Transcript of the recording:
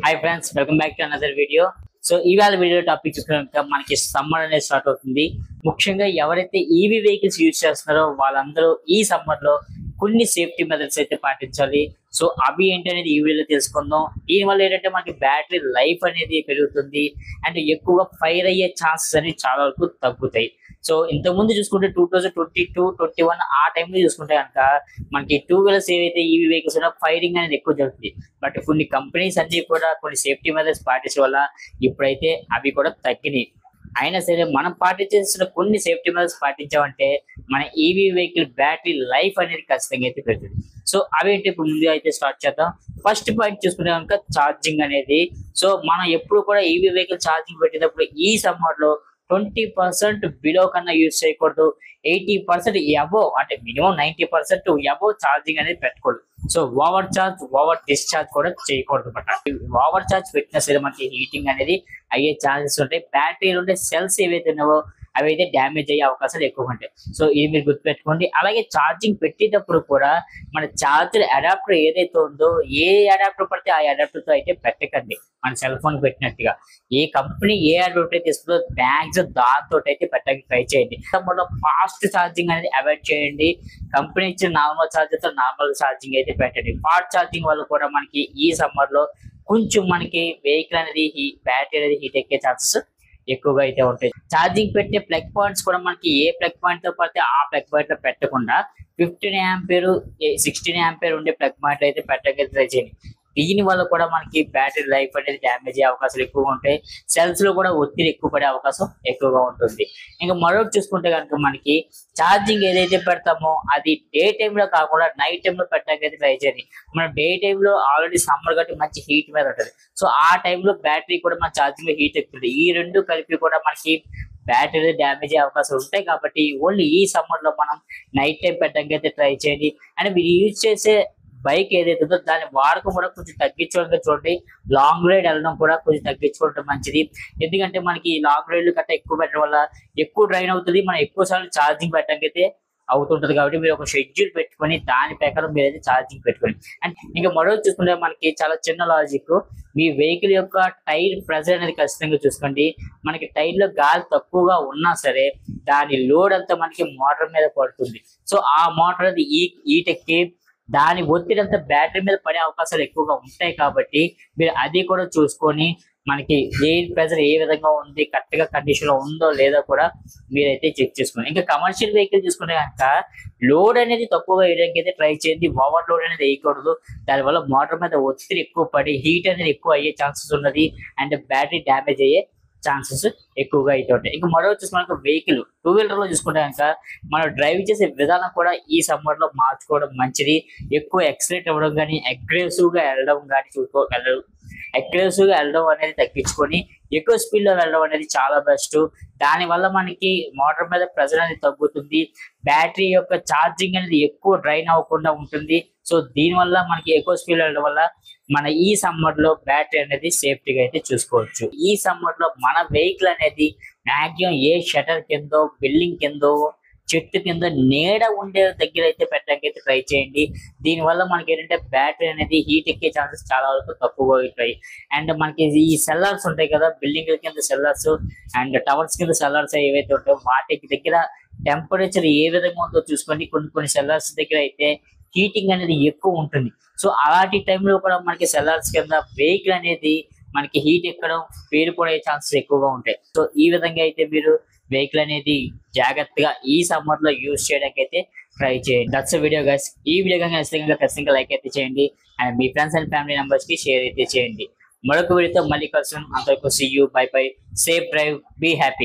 Hi friends, welcome back to another video. So ఇవాళ video topic చూసుకున్నాక మనకి summer అనేది start అవుతుంది. ముఖ్యంగా ఎవరైతే ఈవీ వెహికల్స్ యూజ్ చేస్తున్నారో వాళ్ళందరూ ఈ సమ్మర్ లో కొన్ని సేఫ్టీ మెథడ్స్ అయితే పాటించాలి. సో అవి ఏంటనేది ఈ వీడియోలో తెలుసుకుందాం. దీనివల్ల ఏంటంటే మనకి బ్యాటరీ లైఫ్ అనేది పెరుగుతుంది అండ్ ఎక్కువగా ఫైర్ అయ్యే ఛాన్సెస్ అనేవి చాలా వరకు తగ్గుతాయి. సో ఇంతకుముందు చూసుకుంటే 2022-21 ఆ టైంలో చూసుకుంటే కనుక మనకి టూ వీలర్స్ ఏవైతే ఈవీ వెహికల్స్ ఉన్నా ఫైరింగ్ అనేది ఎక్కువ జరుగుతుంది. బట్ కొన్ని కంపెనీస్ అన్ని కూడా కొన్ని సేఫ్టీ మెథడ్స్ పాటించడం వల్ల ఇప్పుడైతే అవి కూడా తగ్గినాయి. అయినా సరే మనం పాటించాల్సిన కొన్ని సేఫ్టీ మెథడ్స్ పాటించామంటే మన ఈవీ వెహికల్ బ్యాటరీ లైఫ్ అనేది ఖచ్చితంగా అయితే పెరుగుతుంది. సో అవేంటి ఇప్పుడు ముందు అయితే స్టార్ట్ చేద్దాం. ఫస్ట్ పాయింట్ చూసుకుంటే కనుక ఛార్జింగ్ అనేది. సో మనం ఎప్పుడు కూడా ఈవీ వెహికల్ ఛార్జింగ్ పెట్టేటప్పుడు ఈ సమ్మర్ లో 20% బిలో కన్నా యూజ్ చేయకూడదు. 80% అబోవ్ అంటే మినిమం 90% అబోవ్ ఛార్జింగ్ అనేది పెట్టకూడదు. So over charge over discharge కూడా చేయకూడదు అనమాట. ఓవర్ ఛార్జ్ పెట్టినా సరే మనకి హీటింగ్ అనేది అయ్యే ఛాన్సెస్ ఉంటాయి. బ్యాటరీలో ఉండే సెల్స్ ఏవైతే ఉన్నావో అవి అయితే డ్యామేజ్ అయ్యే అవకాశాలు ఎక్కువ ఉంటాయి. సో ఇది మీరు గుర్తుపెట్టుకోండి. అలాగే ఛార్జింగ్ పెట్టేటప్పుడు కూడా మన ఛార్జర్ అడాప్టర్ ఏదైతే ఉందో ఏ అడాప్టర్ పడితే ఆ అడాప్టర్ తో అయితే పెట్టకండి. మన సెల్ ఫోన్ పెట్టినట్టుగా ఏ కంపెనీ ఏ అడాప్టర్ అయితే ఇస్తుందో బ్యాగ్స్ దాంతో అయితే పెట్టడానికి ట్రై చేయండి. ఫాస్ట్ ఛార్జింగ్ అనేది అవాయిడ్ చేయండి. కంపెనీ ఇచ్చిన నార్మల్ ఛార్జర్ తో నార్మల్ ఛార్జింగ్ అయితే పెట్టండి. ఫాస్ట్ ఛార్జింగ్ వల్ల కూడా మనకి ఈ సమ్మర్ లో కొంచెం మనకి వెహికల్ అనేది బ్యాటరీ అనేది హీట్ ఎక్కే ఛాన్సెస్ ఎక్కువగా అయితే ఉంటాయి. ఛార్జింగ్ పెట్టే ప్లగ్ పాయింట్స్ కూడా మనకి ఏ ప్లగ్ పాయింట్ తో పడితే ఆ ప్లగ్ పాయింట్ లో పెట్టకుండా 15 ఆంపియర్ 16 ఆంపియర్ ఉండే ప్లగ్ పాయింట్ అయితే పెట్టడానికి ట్రై చేయండి. దీని వల్ల కూడా మనకి బ్యాటరీ లైఫ్ అనేది డ్యామేజ్ అయ్యే అవకాశాలు ఎక్కువగా ఉంటాయి. సెల్స్ లో కూడా ఒత్తిడి ఎక్కువ పడే అవకాశం ఎక్కువగా ఉంటుంది. ఇంకా మరొకటి చూసుకుంటే కనుక మనకి ఛార్జింగ్ ఏదైతే పెడతామో అది డే టైంలో కాకుండా నైట్ టైంలో పెట్టడానికి అయితే ట్రై చేయండి. మనం డే టైంలో ఆల్రెడీ సమ్మర్ కాబట్టి మంచి హీట్ మీద ఉంటుంది. సో ఆ టైంలో బ్యాటరీ కూడా మన ఛార్జింగ్ లో హీట్ ఎక్కుతుంది. ఈ రెండు కలిపి కూడా మనకి బ్యాటరీ డ్యామేజ్ అయ్యే అవకాశాలు ఉంటాయి. కాబట్టి ఓన్లీ ఈ సమ్మర్ లో మనం నైట్ టైం పెట్టడానికి అయితే ట్రై చేయండి. అండ్ మీరు యూజ్ చేసే బైక్ ఏదైతే ఉందో దాని వాడకం కూడా కొంచెం తగ్గించుకోవడం చూడండి. లాంగ్ రైడ్ వెళ్ళడం కూడా కొంచెం తగ్గించుకోవడం మంచిది. ఎందుకంటే మనకి లాంగ్ రైడ్లు కట్ట ఎక్కువ పెట్టడం వల్ల ఎక్కువ డ్రైన్ అవుతుంది. మనం ఎక్కువ సార్లు ఛార్జింగ్ పెట్టడానికి అయితే అవుతుంటది. కాబట్టి మీరు ఒక షెడ్యూల్ పెట్టుకొని దాని ప్రకారం మీరైతే ఛార్జింగ్ పెట్టుకోండి. అండ్ ఇంకా మరో చూసుకుంటే మనకి చాలా చిన్న లాజిక్, మీ వెహికల్ యొక్క టైర్ ప్రెజర్ అనేది ఖచ్చితంగా చూసుకోండి. మనకి టైర్ లో గాలి తక్కువగా ఉన్నా సరే దాని లోడ్ అంతా మనకి మోటార్ మీద పడుతుంది. సో ఆ మోటార్ అది ఈటెక్కి దాని ఒత్తిడి అంతా బ్యాటరీ మీద పడే అవకాశాలు ఎక్కువగా ఉంటాయి. కాబట్టి మీరు అది కూడా చూసుకొని మనకి ఎయిర్ ప్రెజర్ ఏ విధంగా ఉంది, కరెక్ట్ గా కండిషన్ లో ఉందో లేదో కూడా మీరైతే చెక్ చేసుకోండి. ఇంకా కమర్షియల్ వెహికల్ చూసుకుంటే కనుక లోడ్ అనేది తక్కువగా వేయడానికి అయితే ట్రై చేయండి. ఓవర్ లోడ్ అనేది వేయకూడదు. దానివల్ల మోటార్ మీద ఒత్తిడి ఎక్కువ పడి హీట్ అనేది ఎక్కువ అయ్యే ఛాన్సెస్ ఉన్నది అండ్ బ్యాటరీ డ్యామేజ్ అయ్యే ఛాన్సెస్ ఎక్కువగా అయితే ఉంటాయి. ఇంకా మరో చూసుకున్నాక వెహికల్ టూ వీలర్ లో చూసుకుంటే కనుక మనం డ్రైవ్ చేసే విధానం కూడా ఈ సమ్మర్ లో మార్చుకోవడం మంచిది. ఎక్కువ ఎక్సలేట్ అవ్వడం కానీ అగ్రెసివ్ గా వెళ్ళడం కానీ అగ్రెసివ్ గా వెళ్ళడం అనేది తగ్గించుకొని ఎక్కువ స్పీడ్ లో వెళ్ళడం అనేది చాలా బెస్ట్. దాని వల్ల మనకి మోటార్ మీద ప్రెజర్ అనేది తగ్గుతుంది. బ్యాటరీ యొక్క ఛార్జింగ్ అనేది ఎక్కువ డ్రైన్ అవ్వకుండా ఉంటుంది. సో దీని వల్ల మనకి ఎక్కువ స్పీడ్ లో వెళ్ళడం వల్ల మన ఈ సమ్మర్ లో బ్యాటరీ అనేది సేఫ్టీగా అయితే చూసుకోవచ్చు. ఈ సమ్మర్ లో మన వెహికల్ అనేది మాక్సిమం ఏ షటర్ కిందో బిల్డింగ్ కిందో చెట్టు కింద నీడ ఉండే దగ్గర అయితే పెట్టడానికి అయితే ట్రై చేయండి. దీనివల్ల మనకి ఏంటంటే బ్యాటరీ అనేది హీట్ ఎక్కే ఛాన్సెస్ చాలా వరకు తక్కువగా ఉంటాయి. అండ్ మనకి ఈ సెల్లర్స్ ఉంటాయి కదా, బిల్డింగ్ కింద సెల్లర్స్ అండ్ టవర్స్ కింద సెల్లర్స్ ఏవైతే ఉంటాయో వాటికి దగ్గర టెంపరేచర్ ఏ విధంగా ఉందో చూసుకోండి. కొన్ని సెల్లర్స్ దగ్గర అయితే హీటింగ్ అనేది ఎక్కువ ఉంటుంది. సో అలాంటి టైంలో కూడా మనకి సెల్లర్స్ కింద వెహికల్ అనేది మనకి హీట్ ఎక్కడం పేరుపడే ఛాన్సెస్ ఎక్కువగా ఉంటాయి. సో ఈ విధంగా అయితే మీరు వెహికల్ అనేది జాగ్రత్తగా ఈ సమ్మర్ లో యూజ్ చేయడానికి అయితే ట్రై చేయండి. That's video guys. ఈ వీడియో ఖచ్చితంగా లైక్ అయితే చేయండి అండ్ మీ ఫ్రెండ్స్ అండ్ ఫ్యామిలీ మెంబర్స్ కి షేర్ అయితే చేయండి. మరొక వీడియోతో మళ్ళీ కలుసుకుందాం. అంతవరకు see you, bye bye, safe drive, be happy.